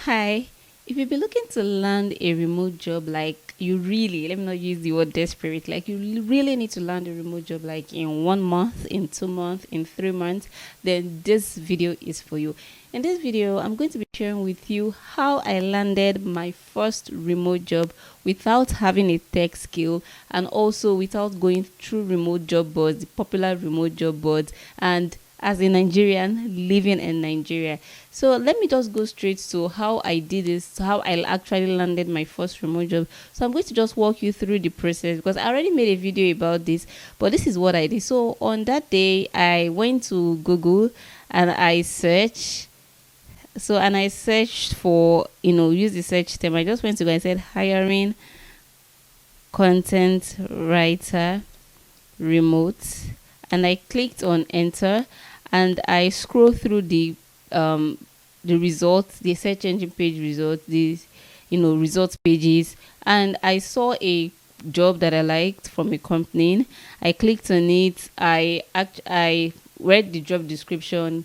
Hi, if you've been looking to land a remote job, like you really, let me not use the word desperate, like you really need to land a remote job, like in 1 month, in 2 months, in 3 months, then this video is for you. In this video, I'm going to be sharing with you how I landed my first remote job without having a tech skill and also without going through remote job boards, the popular remote job boards, and as a Nigerian living in Nigeria. So let me just go straight to how I did this, how I actually landed my first remote job. So I'm going to just walk you through the process because I already made a video about this, but this is what I did. So on that day, I went to Google and I searched. And I searched for, use the search term. I just went to go and said hiring content writer remote, and I clicked on enter, and I scroll through the results, the search engine page results, these results pages, and I saw a job that I liked from a company. I clicked on it. I read the job description.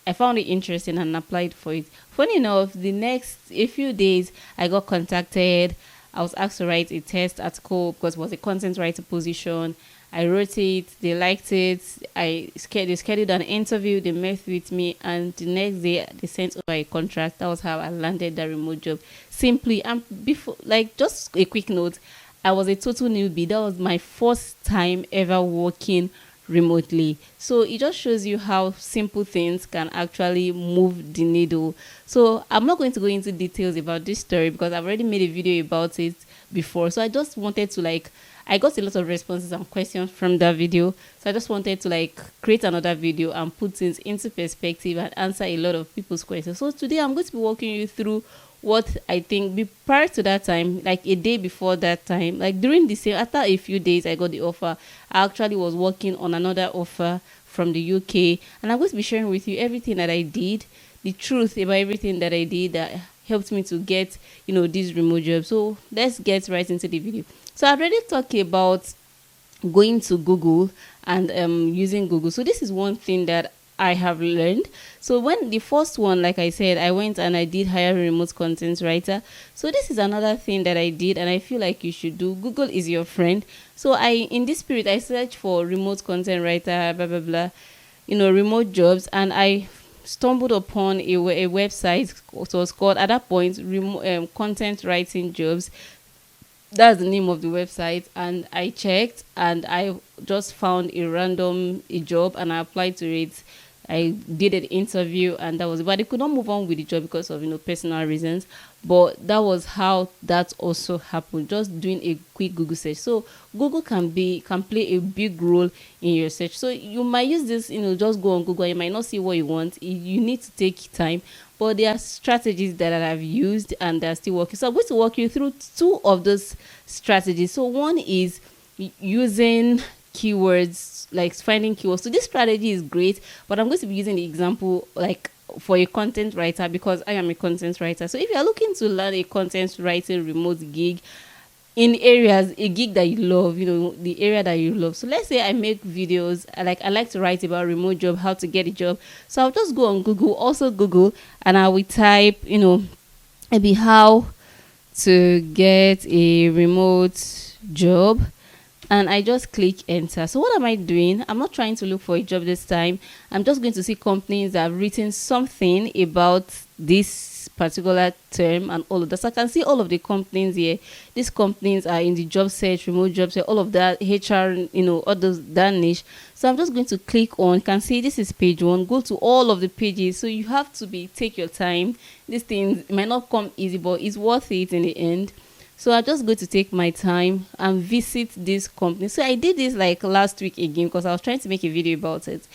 I found it interesting and applied for it. Funny enough, the next a few days I got contacted. I was asked to write a test article because it was a content writer position. I wrote it, they liked it. They scheduled an interview, they met with me, and the next day they sent over a contract. That was how I landed that remote job. Simply, and before, like, just a quick note, I was a total newbie. That was my first time ever working remotely. So it just shows you how simple things can actually move the needle. So I'm not going to go into details about this story because I've already made a video about it before. So I just wanted to I got a lot of responses and questions from that video. So I just wanted to create another video and put things into perspective and answer a lot of people's questions. So today I'm going to be walking you through what I think prior to that time, like a day before that time, like during the same, after a few days I got the offer. I actually was working on another offer from the UK, and I'm going to be sharing with you everything that I did, the truth about everything that I did that helped me to get, this remote job. So let's get right into the video. So I've already talked about going to Google and using Google. So this is one thing that I have learned. So when the first one, like I said, I went and I did hire a remote content writer. So this is another thing that I did and I feel like you should do. Google is your friend. So in this spirit, I searched for remote content writer, blah, blah, blah, remote jobs. And I stumbled upon a website. It was called, at that point, content writing jobs. That's the name of the website, and I checked and I just found a job and I applied to it. I did an interview and that was it. But I could not move on with the job because of personal reasons. But that was how that also happened. Just doing a quick Google search. So Google can play a big role in your search. So you might use this, just go on Google. You might not see what you want. You need to take time. But there are strategies that I've used and they're still working. So I'm going to walk you through two of those strategies. So one is using keywords, like finding keywords. So this strategy is great, but I'm going to be using the example for a content writer because I am a content writer. So if you're looking to learn a content writing remote gig in a gig that you love, the area that you love. So let's say I make videos, I like to write about remote job, how to get a job. So I'll just go on Google, and I will type, maybe how to get a remote job, and I just click enter. So what am I doing? I'm not trying to look for a job this time. I'm just going to see companies that have written something about this particular term and all of that. So I can see all of the companies here. These companies are in the job search, remote job search, all of that, HR, all those, that niche. So I'm just going to click on, you can see this is page one, go to all of the pages. So you have to take your time. These things might not come easy, but it's worth it in the end. So I'm just going to take my time and visit this company. So I did this last week again because I was trying to make a video about it.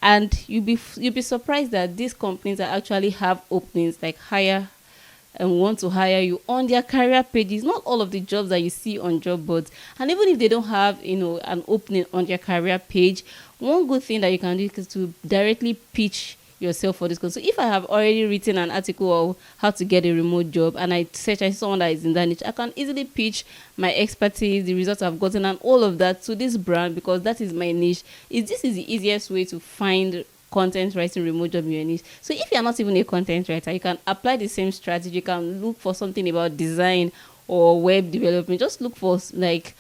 And you'll be surprised that these companies that actually have openings hire and want to hire you on their career pages. Not all of the jobs that you see on job boards. And even if they don't have an opening on their career page, one good thing that you can do is to directly pitch yourself for this. So if I have already written an article on how to get a remote job and I search I see someone that is in that niche, I can easily pitch my expertise, the results I've gotten and all of that to this brand because that is my niche. This is the easiest way to find content writing remote job in your niche. So if you're not even a content writer, you can apply the same strategy. You can look for something about design or web development. Just look for like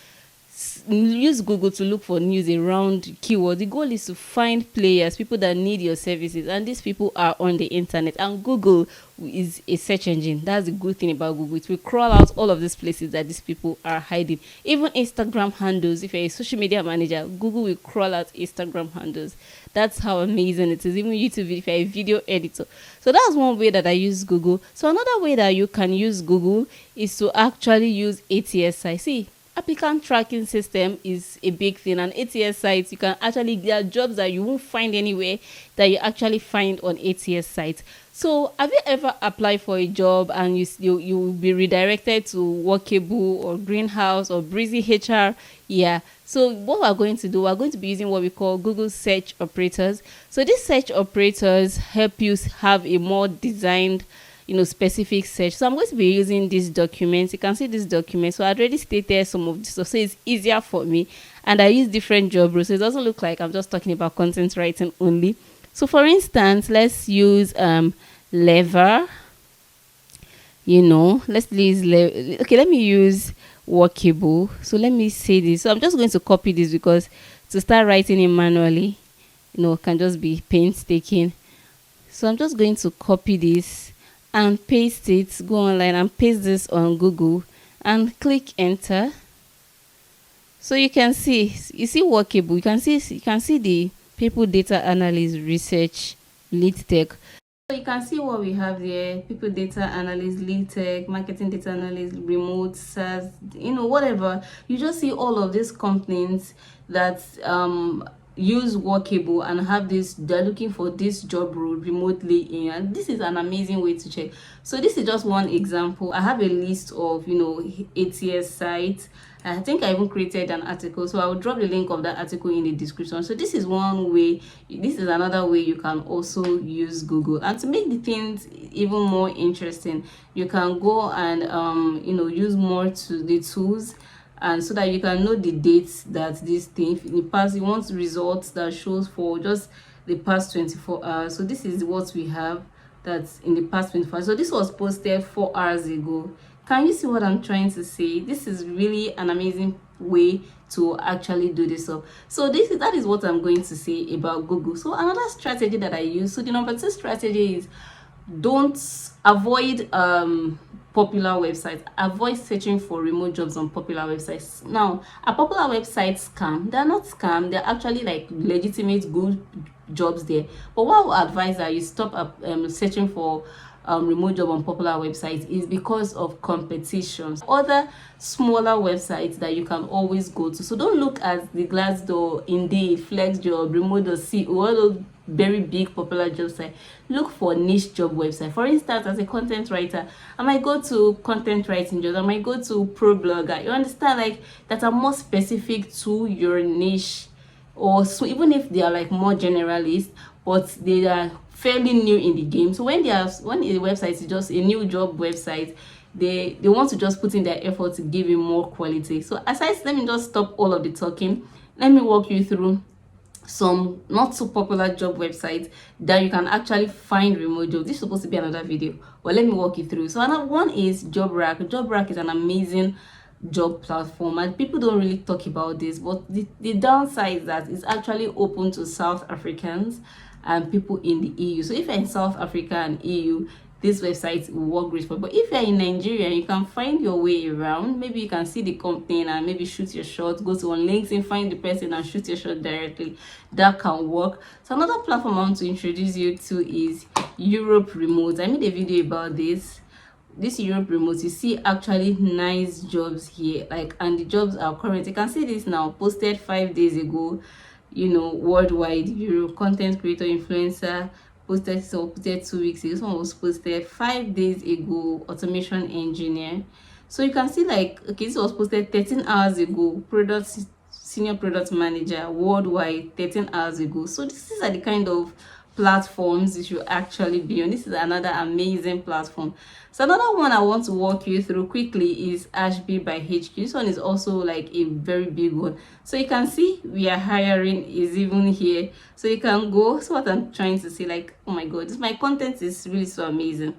use Google to look for news around keywords. The goal is to find players, people that need your services, and these people are on the internet. And Google is a search engine. That's the good thing about Google. It will crawl out all of these places that these people are hiding. Even Instagram handles. If you're a social media manager, Google will crawl out Instagram handles. That's how amazing it is. Even YouTube, if you're a video editor. So that's one way that I use Google. So another way that you can use Google is to actually use ATS. See, applicant tracking system is a big thing, and ATS sites, you can actually, there are jobs that you won't find anywhere that you actually find on ATS sites. So have you ever applied for a job and you will be redirected to Workable or Greenhouse or Breezy HR? Yeah. So what we're going to do, we're going to be using what we call Google search operators. So these search operators help you have a more designed, specific search. So I'm going to be using these documents. You can see this document. So I already stated some of this stuff, so it's easier for me. And I use different job roles, so it doesn't look like I'm just talking about content writing only. So for instance, let's use lever. Let's use okay, let me use Workable. So let me say this. So I'm just going to copy this because to start writing it manually, can just be painstaking. So I'm just going to copy this and paste it, go online and paste this on Google and click enter. So you see Workable. You can see the people data analyst research lead tech. So you can see what we have there: people data analyst, lead tech, marketing data analyst, remote SaaS, whatever. You just see all of these companies that use Workable and have this, they're looking for this job role remotely in, and this is an amazing way to check. So this is just one example. I have a list of ATS sites. I think I even created an article, so I will drop the link of that article in the description. So this is one way. This is another way you can also use Google. And to make the things even more interesting, you can go and use more to the tools, and so that you can know the dates that this thing in the past, you want results that shows for just the past 24 hours. So this is what we have that's in the past 24 hours. So this was posted 4 hours ago. Can you see what I'm trying to say? This is really an amazing way to actually do this up. So that is what I'm going to say about Google. So another strategy that I use, so the number 2 strategy is don't avoid popular websites. Avoid searching for remote jobs on popular websites. Now, a popular website scam, they're not scam, they're actually like legitimate good jobs there. But what I would advise that you stop searching for remote job on popular websites is because of competition. Other smaller websites that you can always go to. So don't look at the Glassdoor, Indeed, FlexJob, Remote.co, all those very big popular job sites. Look for niche job website. For instance, as a content writer, I might go to content writing jobs, I might go to pro blogger. You understand, like, that are more specific to your niche. Or so even if they are like more generalist, but they are fairly new in the game. So when a website is just a new job website, they want to just put in their effort to give you more quality. So aside, let me just stop all of the talking. Let me walk you through some not so popular job websites that you can actually find remote jobs. This is supposed to be another video, but let me walk you through. So another one is JobRack. JobRack is an amazing job platform, and people don't really talk about this, but the downside is that it's actually open to South Africans and people in the EU. So if you're in South Africa and EU, this website will work great for. But if you're in Nigeria, you can find your way around. Maybe you can see the company and maybe shoot your shot. Go to on LinkedIn, find the person and shoot your shot directly. That can work. So another platform I want to introduce you to is Europe Remote. I made a video about this Europe Remote. You see actually nice jobs here, like, and the jobs are current. You can see this now, posted 5 days ago, worldwide. Europe content creator influencer, posted 2 weeks ago. This one was posted 5 days ago, automation engineer. So you can see, like, okay, this was posted 13 hours ago, senior product manager worldwide, 13 hours ago. So these are the kind of platforms you should actually be on. This is another amazing platform. So another one I want to walk you through quickly is Ashby by HQ. This one is also like a very big one. So you can see we are hiring is even here. So you can go. So what I'm trying to say, like, oh my god, my content is really so amazing.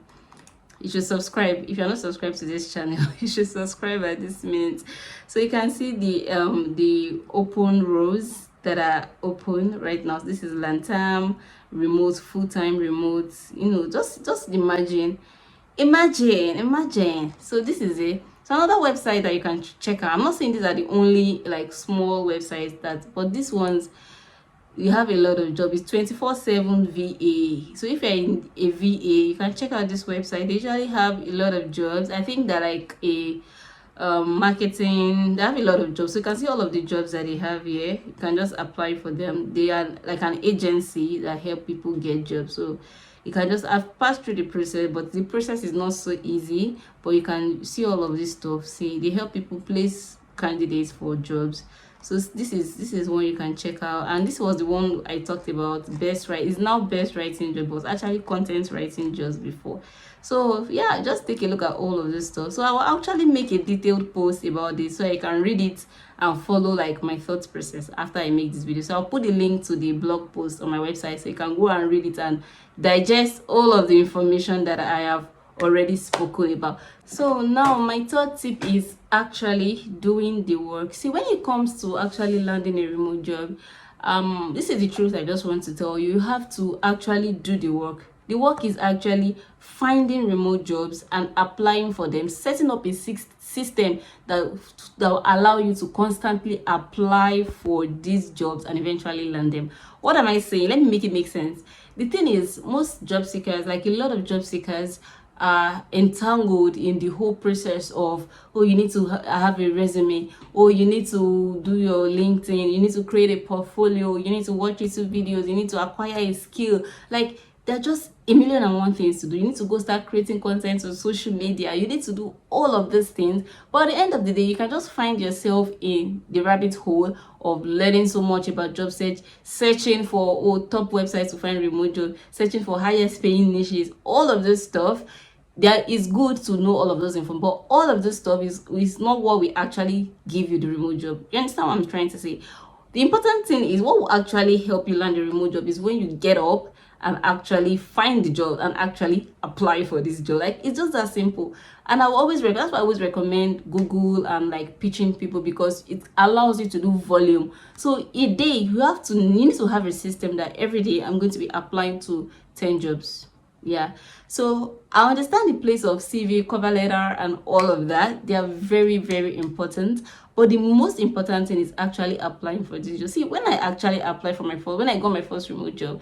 You should subscribe. If you're not subscribed to this channel, you should subscribe at this minute. So you can see the open rows that are open right now. This is Lantam remote, full-time remote. You know, just imagine. So this is it. So another website that you can check out. I'm not saying these are the only like small websites but these ones, you have a lot of jobs. It's 24/7 VA. So if you're in a VA, you can check out this website. They usually have a lot of jobs. I think that like a marketing, they have a lot of jobs. So you can see all of the jobs that they have here. You can just apply for them. They are like an agency that help people get jobs. So you can just have passed through the process, but the process is not so easy. But you can see all of this stuff. See, they help people place candidates for jobs. So this is one you can check out. And this was the one I talked about, best write. It's now best writing job, but actually content writing just before. So yeah, just take a look at all of this stuff. So I will actually make a detailed post about this so I can read it and follow like my thought process after I make this video. So I'll put the link to the blog post on my website so you can go and read it and digest all of the information that I have already spoken about. So now my third tip is actually doing the work. See, when it comes to actually landing a remote job, this is the truth I just want to tell you. You have to actually do the work. The work is actually finding remote jobs and applying for them, setting up a system that will allow you to constantly apply for these jobs and eventually land them. What am I saying? Let me make it make sense. The thing is, most job seekers, like a lot of job seekers, are entangled in the whole process of, oh, you need to have a resume, or you need to do your LinkedIn, you need to create a portfolio, you need to watch YouTube videos, you need to acquire a skill. Like, there are just a million and one things to do. You need to go start creating content on social media. You need to do all of these things. But at the end of the day, you can just find yourself in the rabbit hole of learning so much about job search, searching for top websites to find remote jobs, searching for highest paying niches, all of this stuff. That is good to know all of those information, but all of this stuff is not what will actually give you the remote job. You understand what I'm trying to say? The important thing is what will actually help you land a remote job is when you get up and actually find the job and actually apply for this job. Like, it's just that simple. And I will always that's why I always recommend Google and like pitching people, because it allows you to do volume. So a day you need to have a system that every day I'm going to be applying to 10 jobs. Yeah, so I understand the place of CV, cover letter, and all of that. They are very, very important. But the most important thing is actually applying for this job. See, when I actually applied for when I got my first remote job,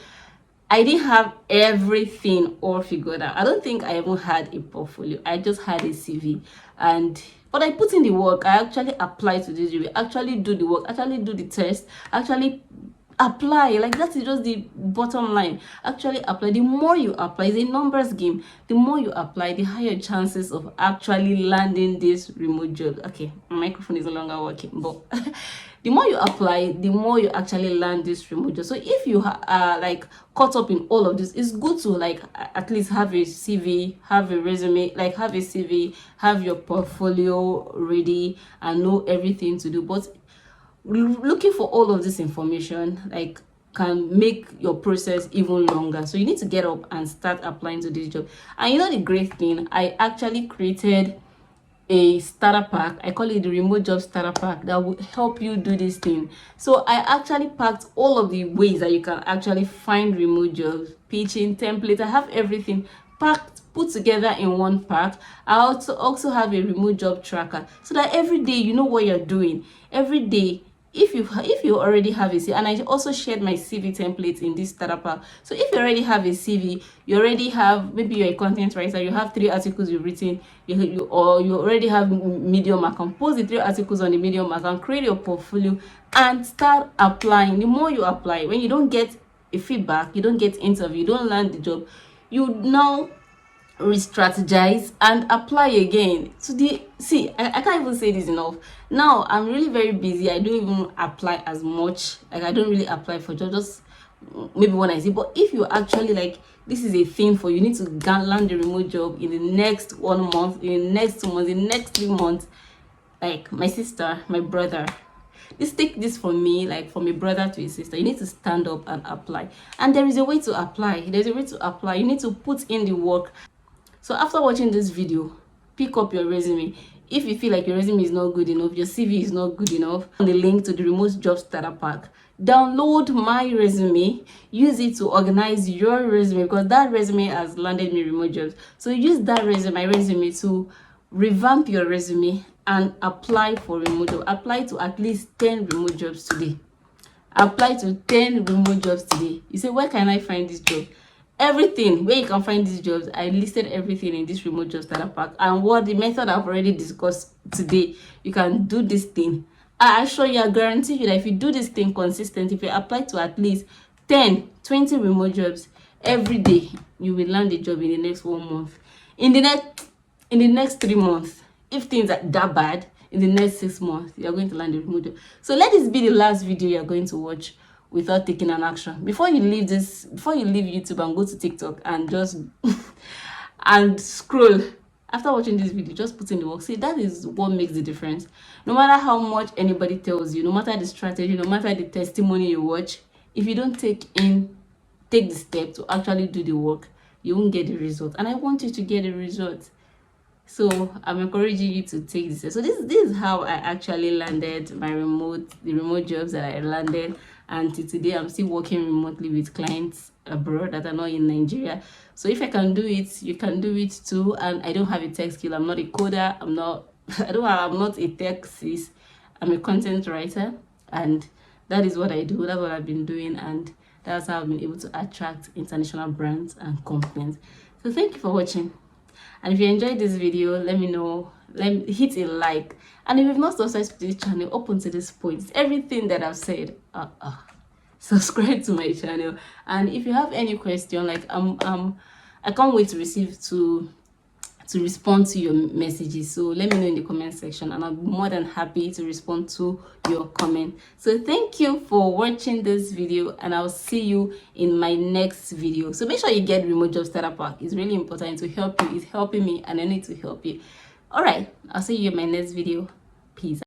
I didn't have everything all figured out. I don't think I even had a portfolio. I just had a CV. But I put in the work. I actually applied to this job, actually do the work, actually do the test, actually apply. Like, that is just the bottom line. Actually apply. The more you apply, it's a numbers game. The more you apply, the higher chances of actually landing this remote job. Okay, my microphone is no longer working, but the more you apply, the more you actually land this remote job. So if you are like caught up in all of this, it's good to like at least have a CV, have a resume, like have a CV, have your portfolio ready, and know everything to do. But looking for all of this information like can make your process even longer. So you need to get up and start applying to this job. And you know the great thing, I actually created a starter pack. I call it the remote job starter pack that will help you do this thing. So I actually packed all of the ways that you can actually find remote jobs, pitching, template. I have everything packed, put together in one pack. I also have a remote job tracker so that every day you know what you're doing. Every day, if you already have a CV, and I also shared my CV template in this starter pack. So if you already have a CV, you already have, maybe you're a content writer, you have 3 articles you've written, or you already have Medium account, post the 3 articles on the Medium account, create your portfolio and start applying. The more you apply, when you don't get a feedback, you don't get interview, you don't land the job, you now re-strategize and apply again. So I can't even say this enough. Now I'm really very busy. I don't even apply as much. Like, I don't really apply for jobs. Just maybe when I say. But if you actually like, this is a thing for you, need to land the remote job in the next 1 month, in the next 2 months, in the next 3 months, like my sister, my brother, this take this from me, like from a brother to a sister, you need to stand up and apply. And there is a way to apply. There's a way to apply. You need to put in the work. So after watching this video, pick up your resume. If you feel like your resume is not good enough, your CV is not good enough, on the link to the remote job starter pack, download my resume, use it to organize your resume, because that resume has landed me remote jobs. So use that resume, my resume, to revamp your resume and apply for remote job. Apply to at least 10 remote jobs today. Apply to 10 remote jobs today. You say, where can I find this job? Everything where you can find these jobs, I listed everything in this remote job starter pack, and what the method I've already discussed today. You can do this thing. I assure you, I guarantee you that if you do this thing consistently, if you apply to at least 10-20 remote jobs every day, you will land a job in the next 1 month. In the next 3 months, if things are that bad, in the next 6 months, you're going to land a remote job. So let this be the last video you're going to watch without taking an action. Before you leave YouTube and go to TikTok and just and scroll, after watching this video, just put in the work. See, that is what makes the difference. No matter how much anybody tells you, no matter the strategy, no matter the testimony you watch, if you don't take the step to actually do the work, you won't get the result. And I want you to get the result. So I'm encouraging you to take this. So this is how I actually landed the remote jobs that I landed. And till today, I'm still working remotely with clients abroad that are not in Nigeria. So if I can do it, you can do it too. And I don't have a tech skill. I'm not a coder. I'm not a tech sis. I'm a content writer, and that is what I do. That's what I've been doing, and that's how I've been able to attract international brands and companies. So thank you for watching. And if you enjoyed this video, let me know. Hit a like. And if you've not subscribed to this channel up until this point, everything that I've said, subscribe to my channel. And if you have any question, like I can't wait to receive to respond to your messages. So let me know in the comment section, and I'll be more than happy to respond to your comment. So thank you for watching this video, and I'll see you in my next video. So make sure you get remote job starter pack. It's really important to help you. It's helping me, and I need to help you. All right, I'll see you in my next video. Peace.